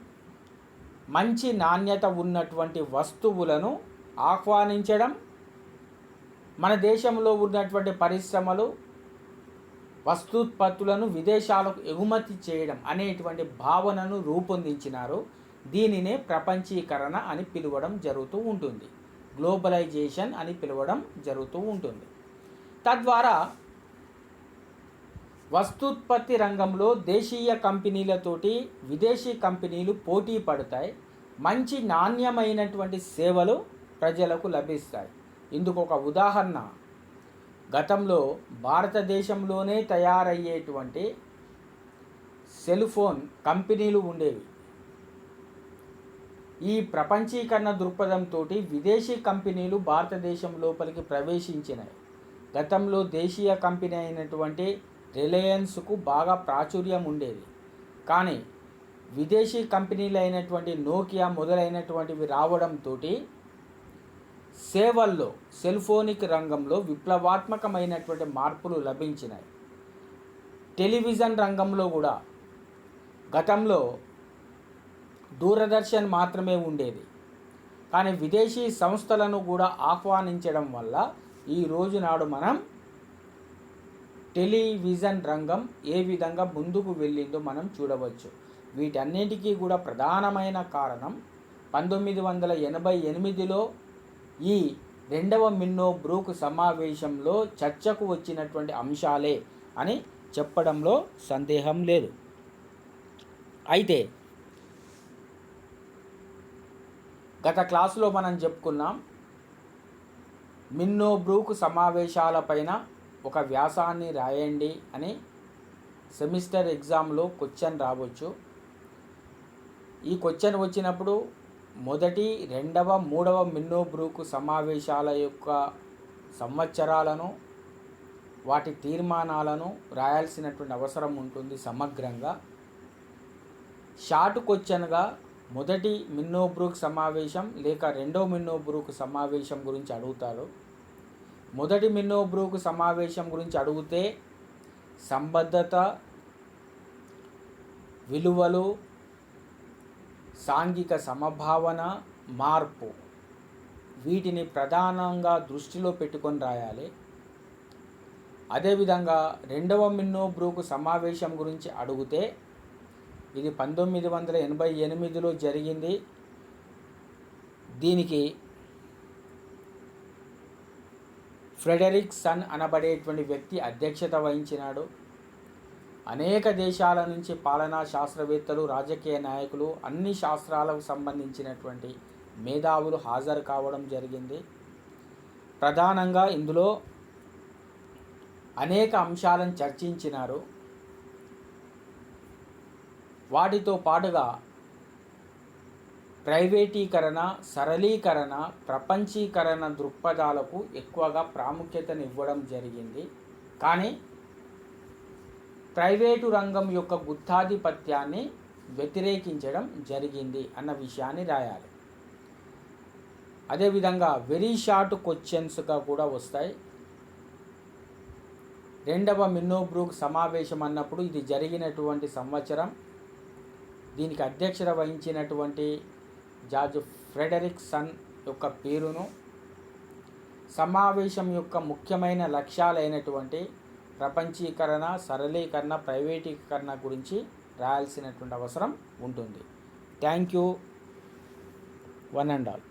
మంచి నాణ్యత ఉన్నటువంటి వస్తువులను ఆహ్వానించడం, మన దేశంలో ఉన్నటువంటి పరిశ్రమలు వస్తూత్పత్తులను విదేశాలకు ఎగుమతి చేయడం అనేటువంటి భావనను రూపొందించినారు. దీనినే ప్రపంచీకరణ అని పిలవడం జరుగుతూ ఉంటుంది, గ్లోబలైజేషన్ అని పిలవడం జరుగుతూ ఉంటుంది. తద్వారా వస్తూత్పత్తి రంగంలో దేశీయ కంపెనీలతోటి విదేశీ కంపెనీలు పోటీ పడతాయి. మంచి నాణ్యమైనటువంటి సేవలు ప్రజలకు లభిస్తాయి. ఇందుకు ఒక ఉదాహరణ, గతంలో భారతదేశంలోనే తయారయ్యేటువంటి సెల్ ఫోన్ కంపెనీలు ఉండేవి. ఈ ప్రపంచీకరణ దృక్పథంతో విదేశీ కంపెనీలు భారతదేశం లోపలికి ప్రవేశించినాయి. గతంలో దేశీయ కంపెనీ అయినటువంటి రిలయన్స్కు బాగా ప్రాచుర్యం ఉండేది. కానీ విదేశీ కంపెనీలు అయినటువంటి నోకియా మొదలైనటువంటివి రావడంతో సేవల్లో సెల్ఫోనిక్ రంగంలో విప్లవాత్మకమైనటువంటి మార్పులు లభించినాయి. టెలివిజన్ రంగంలో కూడా గతంలో దూరదర్శన్ మాత్రమే ఉండేది. కానీ విదేశీ సంస్థలను కూడా ఆహ్వానించడం వల్ల ఈ రోజు నాడు మనం టెలివిజన్ రంగం ఏ విధంగా ముందుకు వెళ్ళిందో మనం చూడవచ్చు. వీటన్నిటికీ కూడా ప్రధానమైన కారణం 1988లో ఈ రెండవ మిన్నో బ్రూక్ సమావేశంలో చర్చకు వచ్చినటువంటి అంశాలే అని చెప్పడంలో సందేహం లేదు. అయితే గత క్లాసులో మనం చెప్పుకున్నాం, మిన్నో బ్రూక్ సమావేశాలపైన ఒక వ్యాసాన్ని రాయండి అని సెమిస్టర్ ఎగ్జామ్లో క్వశ్చన్ రావచ్చు. ఈ క్వశ్చన్ వచ్చినప్పుడు మొదటి, రెండవ, మూడవ మిన్నో బ్రూక్ సమావేశాల యొక్క సంవత్సరాలను, వాటి తీర్మానాలను రాయాల్సినటువంటి అవసరం ఉంటుంది సమగ్రంగా. షార్ట్ క్వశ్చన్గా మొదటి మిన్నో బ్రూక్ సమావేశం లేక రెండవ మిన్నో బ్రూక్ సమావేశం గురించి అడుగుతారు. మొదటి మిన్నో బ్రూక్ సమావేశం గురించి అడిగితే సంబద్ధత, విలువలు, సాంఘిక సమభావన, మార్పు, వీటిని ప్రధానంగా దృష్టిలో పెట్టుకొని రాయాలి. అదేవిధంగా రెండవ మిన్నో బ్రూక్ సమావేశం గురించి అడిగితే ఇది 1988లో జరిగింది. దీనికి ఫ్రెడరిక్ సన్ అనబడేటువంటి వ్యక్తి అధ్యక్షత వహించినాడు. అనేక దేశాల నుంచి పాలనా శాస్త్రవేత్తలు, రాజకీయ నాయకులు, అన్ని శాస్త్రాలకు సంబంధించినటువంటి మేధావులు హాజరు కావడం జరిగింది. ప్రధానంగా ఇందులో అనేక అంశాలను చర్చించినారు. వాటితో పాటుగా ప్రైవేటీకరణ, సరళీకరణ, ప్రపంచీకరణ దృక్పథాలకు ఎక్కువగా ప్రాముఖ్యతనివ్వడం జరిగింది. కానీ ప్రైవేటు రంగం యొక్క గుత్తాధిపత్యాన్ని వ్యతిరేకించడం జరిగింది అన్న విషయాన్ని రాయాలి. అదేవిధంగా వెరీ షార్ట్ క్వశ్చన్స్గా కూడా వస్తాయి. రెండవ మిన్నో బ్రూక్ సమావేశం అన్నప్పుడు ఇది జరిగినటువంటి సంవత్సరం, దీనికి అధ్యక్షత వహించినటువంటి జార్జ్ ఫ్రెడరిక్ సన్ యొక్క పేరును, సమావేశం యొక్క ముఖ్యమైన లక్ష్యాలైనటువంటి ప్రపంచీకరణ, సరళీకరణ, ప్రైవేటీకరణ గురించి రాయాల్సినటువంటి అవసరం ఉంటుంది. Thank you one and all.